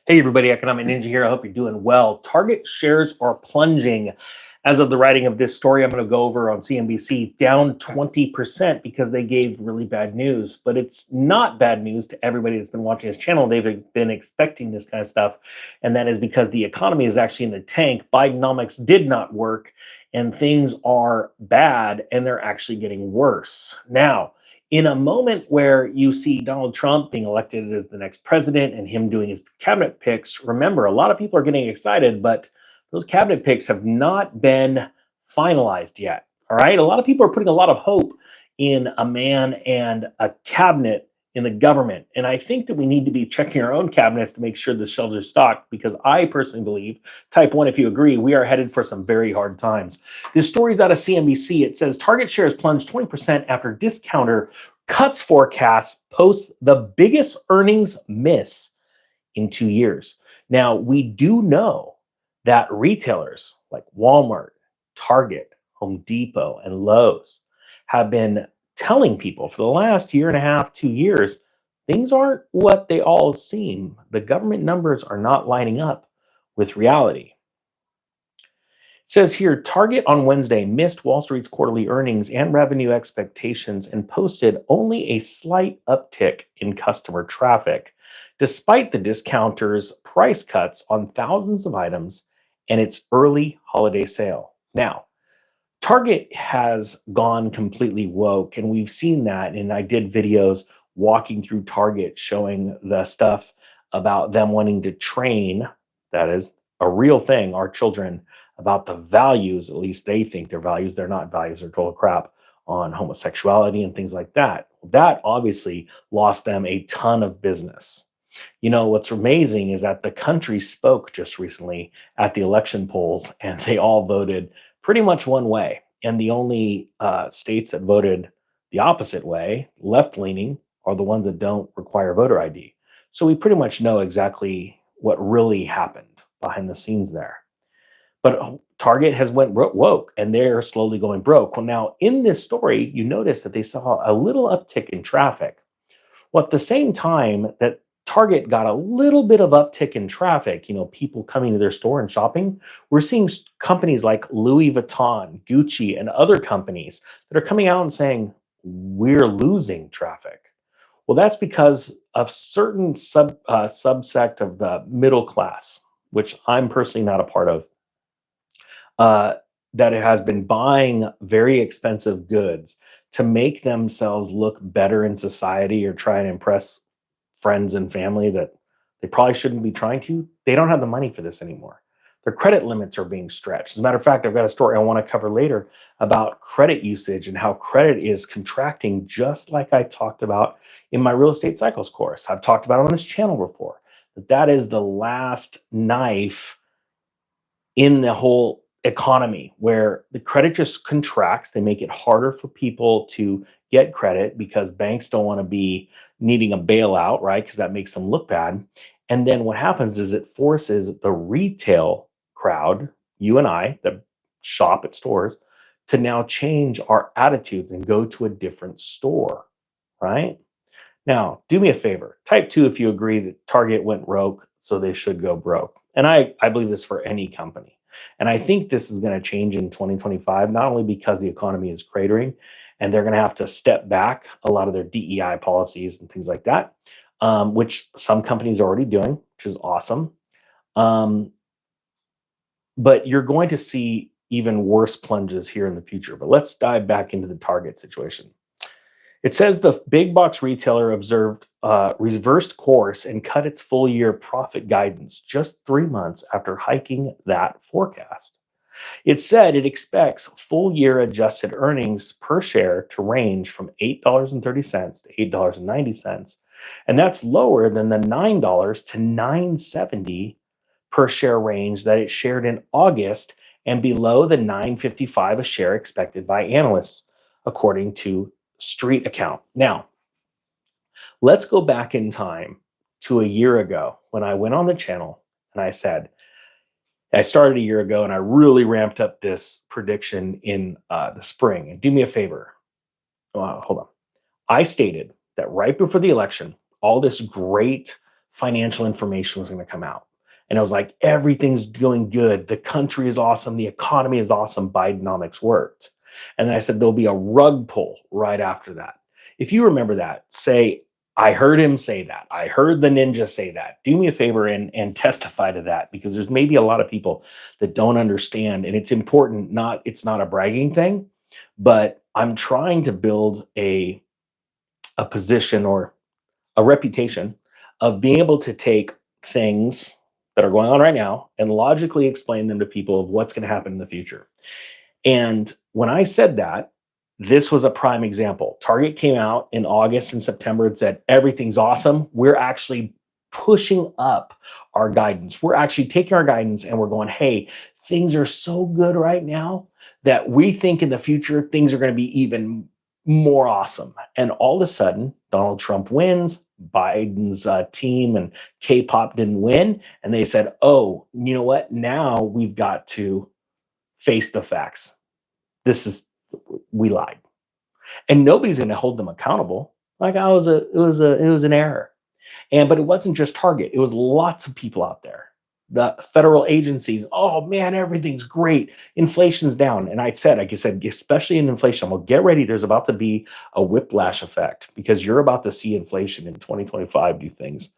Hey everybody, Economic Ninja here. I hope you're doing well. Target shares are plunging. As of the writing of this story, I'm going to go over on CNBC, down 20% because they gave really bad news. But it's not bad news to everybody that's been watching this channel. They've been expecting this kind of stuff. And that is because the economy is actually in the tank. Bidenomics did not work and things are bad and they're actually getting worse. Now, in a moment where you see Donald Trump being elected as the next president and him doing his cabinet picks, remember, a lot of people are getting excited, but those cabinet picks have not been finalized yet. All right. A lot of people are putting a lot of hope in a man and a cabinet in the government. And I think that we need to be checking our own cabinets to make sure the shelves are stocked, because I personally believe, type one if you agree, we are headed for some very hard times. This story is out of CNBC. It says Target shares plunged 20% after discounter cuts forecasts, posts the biggest earnings miss in 2 years. Now, we do know that retailers like Walmart, Target, Home Depot, and Lowe's have been telling people for the last year and a half, 2 years, things aren't what they all seem. The government numbers are not lining up with reality. It says here, Target on Wednesday missed Wall Street's quarterly earnings and revenue expectations and posted only a slight uptick in customer traffic, despite the discounter's price cuts on thousands of items and its early holiday sale. Now, Target has gone completely woke, and we've seen that. And I did videos walking through Target showing the stuff about them wanting to train, that is a real thing, our children about the values, at least they think they're values. They're not values, they're total crap on homosexuality and things like that. That obviously lost them a ton of business. You know, what's amazing is that the country spoke just recently at the election polls, and they all voted pretty much one way. And the only states that voted the opposite way, left leaning, are the ones that don't require voter ID. So we pretty much know exactly what really happened behind the scenes there. But Target has went woke and they're slowly going broke. Well, now in this story, you notice that they saw a little uptick in traffic. Well, at the same time that Target got a little bit of uptick in traffic, you know, people coming to their store and shopping, we're seeing companies like Louis Vuitton, Gucci, and other companies that are coming out and saying, we're losing traffic. Well, that's because a certain subsect of the middle class, which I'm personally not a part of, uh, that it has been buying very expensive goods to make themselves look better in society or try and impress friends and family that they probably shouldn't be trying to. They don't have the money for this anymore. Their credit limits are being stretched. As a matter of fact, I've got a story I want to cover later about credit usage and how credit is contracting, just like I talked about in my real estate cycles course. I've talked about it on this channel before. That is the last knife in the whole economy, where the credit just contracts. They make it harder for people to get credit because banks don't want to be needing a bailout, right? Because that makes them look bad. And then what happens is it forces the retail crowd, you and I, that shop at stores, to now change our attitudes and go to a different store, right? Now, do me a favor. Type two if you agree that Target went rogue, so they should go broke. And I believe this for any company. And I think this is going to change in 2025, not only because the economy is cratering and they're going to have to step back a lot of their DEI policies and things like that, which some companies are already doing, which is awesome. Um, but you're going to see even worse plunges here in the future. But let's dive back into the Target situation. It says the big box retailer observed reversed course and cut its full year profit guidance just 3 months after hiking that forecast. It said it expects full year adjusted earnings per share to range from $8.30 to $8.90, and that's lower than the $9 to $9.70 per share range that it shared in August, and below the $9.55 a share expected by analysts, according to Street account. Now, let's go back in time to a year ago when I went on the channel and I said, I started a year ago and I really ramped up this prediction in the spring. And do me a favor. Hold on. I stated that right before the election, all this great financial information was going to come out. And I was like, everything's going good. The country is awesome. The economy is awesome. Bidenomics worked. And then I said, there'll be a rug pull right after that. If you remember that, say, I heard him say that. I heard the ninja say that. Do me a favor and testify to that, because there's maybe a lot of people that don't understand. And it's important, it's not a bragging thing, but I'm trying to build a position or a reputation of being able to take things that are going on right now and logically explain them to people of what's going to happen in the future. And when I said that, this was a prime example. Target came out in August and September and said, everything's awesome. We're actually pushing up our guidance. We're actually taking our guidance and we're going, hey, things are so good right now that we think in the future things are going to be even more awesome. And all of a sudden, Donald Trump wins. Biden's team and K-pop didn't win. And they said, oh, you know what? Now we've got to face the facts. We lied. And nobody's going to hold them accountable. Like it was an error. But it wasn't just Target. It was lots of people out there. The federal agencies, oh man, everything's great. Inflation's down. And like I said, especially in inflation, well, get ready. There's about to be a whiplash effect, because you're about to see inflation in 2025 do things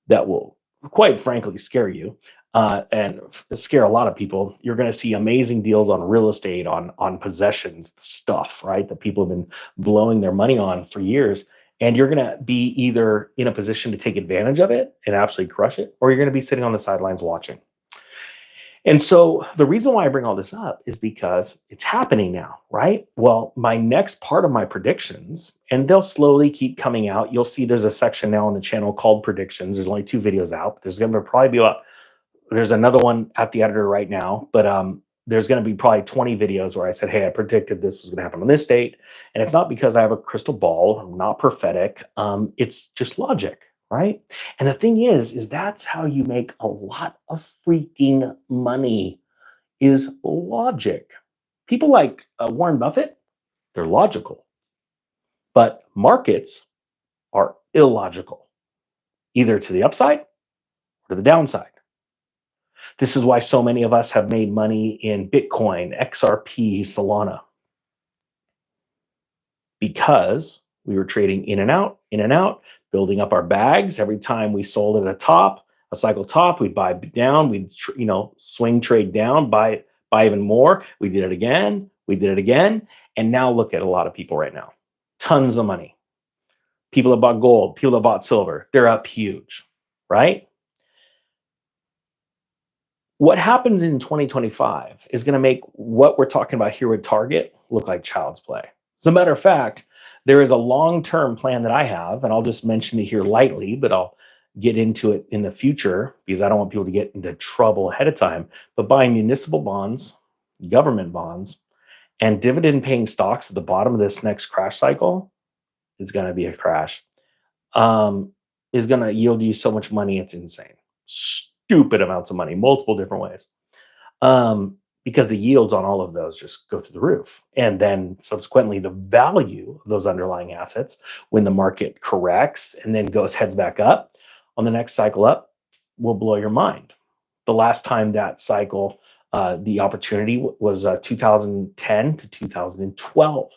that will, quite frankly, scare you and scare a lot of people. You're going to see amazing deals on real estate, on possessions, stuff, right, that people have been blowing their money on for years. And you're going to be either in a position to take advantage of it and absolutely crush it, or you're going to be sitting on the sidelines watching. And so the reason why I bring all this up is because it's happening now, right? Well, my next part of my predictions, and they'll slowly keep coming out. You'll see there's a section now on the channel called predictions. There's only 2 videos out. But there's going to probably be there's another one at the editor right now, but there's going to be probably 20 videos where I said, hey, I predicted this was going to happen on this date. And it's not because I have a crystal ball. I'm not prophetic. It's just logic, right? And the thing is that's how you make a lot of freaking money, is logic. People like Warren Buffett, they're logical. But markets are illogical, either to the upside or to the downside. This is why so many of us have made money in Bitcoin, XRP, Solana, because we were trading in and out, building up our bags. Every time we sold at a cycle top, we'd buy down, we'd swing trade down, buy even more. We did it again, and now look at a lot of people right now. Tons of money. People that bought gold, people that bought silver, they're up huge, right? What happens in 2025 is going to make what we're talking about here with Target look like child's play. As a matter of fact, there is a long-term plan that I have, and I'll just mention it here lightly, but I'll get into it in the future because I don't want people to get into trouble ahead of time. But buying municipal bonds, government bonds, and dividend-paying stocks at the bottom of this next crash cycle is going to be a crash. Is going to yield you so much money, it's insane. Stupid amounts of money, multiple different ways, because the yields on all of those just go through the roof. And then subsequently, the value of those underlying assets, when the market corrects and then heads back up on the next cycle up, will blow your mind. The last time that cycle, the opportunity was 2010 to 2012.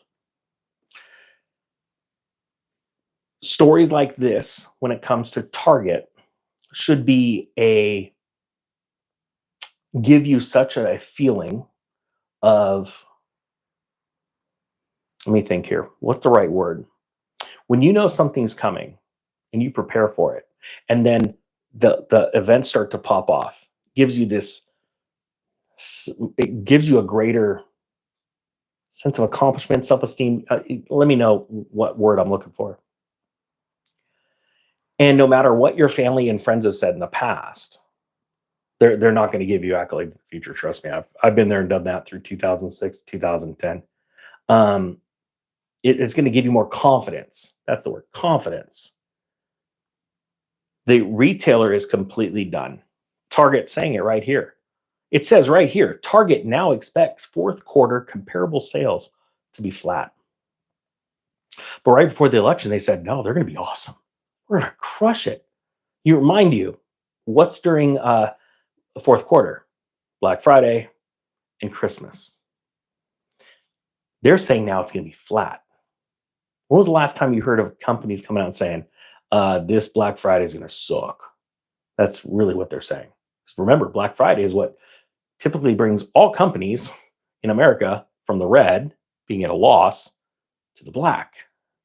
Stories like this, when it comes to Target, should be give you such a feeling of, let me think here, what's the right word? When you know something's coming and you prepare for it, and then the events start to pop off, it gives you a greater sense of accomplishment, self-esteem. Let me know what word I'm looking for. And no matter what your family and friends have said in the past, they're not going to give you accolades in the future. Trust me, I've been there and done that through 2006, 2010. It's going to give you more confidence. That's the word, confidence. The retailer is completely done. Target saying it right here. It says right here, Target now expects fourth quarter comparable sales to be flat. But right before the election, they said, no, they're going to be awesome. We're going to crush it. You remind you, what's during the fourth quarter? Black Friday and Christmas. They're saying now it's going to be flat. When was the last time you heard of companies coming out and saying, this Black Friday is going to suck? That's really what they're saying. Because remember, Black Friday is what typically brings all companies in America from the red, being at a loss, to the black,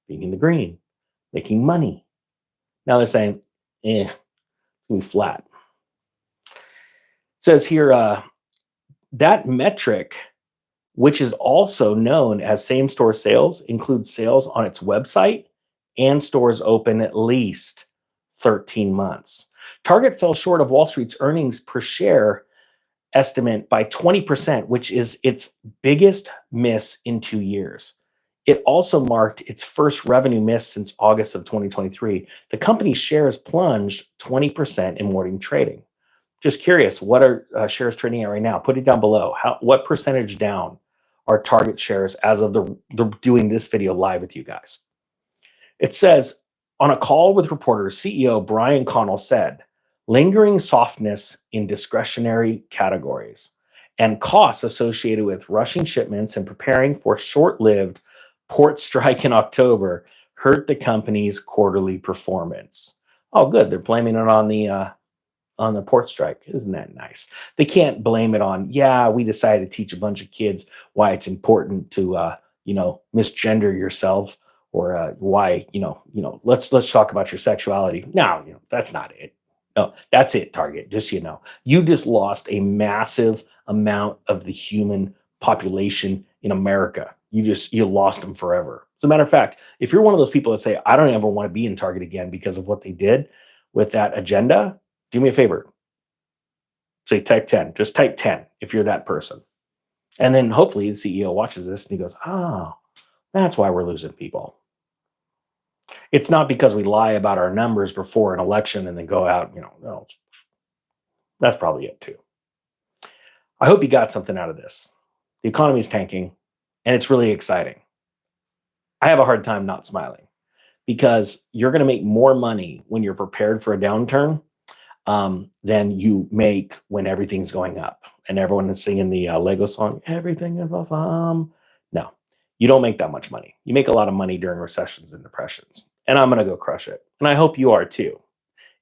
being in the green, making money. Now they're saying, it's going to be flat. It says here, that metric, which is also known as same-store sales, includes sales on its website and stores open at least 13 months. Target fell short of Wall Street's earnings per share estimate by 20%, which is its biggest miss in 2 years. It also marked its first revenue miss since August of 2023. The company's shares plunged 20% in morning trading. Just curious, what are shares trading at right now? Put it down below. What percentage down are Target shares as of the doing this video live with you guys? It says, on a call with reporters, CEO Brian Connell said, lingering softness in discretionary categories and costs associated with rushing shipments and preparing for short-lived port strike in October hurt the company's quarterly performance. Oh, good. They're blaming it on the port strike. Isn't that nice? They can't blame it on, yeah, we decided to teach a bunch of kids why it's important to, misgender yourself, or why, let's talk about your sexuality. No, that's not it. No, that's it, Target. Just so you know, you just lost a massive amount of the human population in America. You lost them forever. As a matter of fact, if you're one of those people that say, I don't ever want to be in Target again because of what they did with that agenda, do me a favor. Say type 10. Just type 10 if you're that person. And then hopefully the CEO watches this and he goes, oh, that's why we're losing people. It's not because we lie about our numbers before an election and then go out, no, that's probably it too. I hope you got something out of this. The economy is tanking and it's really exciting. I have a hard time not smiling because you're going to make more money when you're prepared for a downturn than you make when everything's going up. And everyone is singing the Lego song, everything is awesome. No, you don't make that much money. You make a lot of money during recessions and depressions. And I'm going to go crush it. And I hope you are too.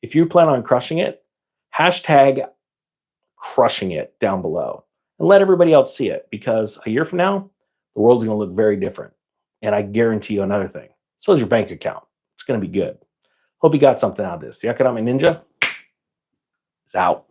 If you plan on crushing it, hashtag crushing it down below and let everybody else see it, because a year from now, the world's going to look very different. And I guarantee you another thing. So is your bank account. It's going to be good. Hope you got something out of this. The Economic Ninja is out.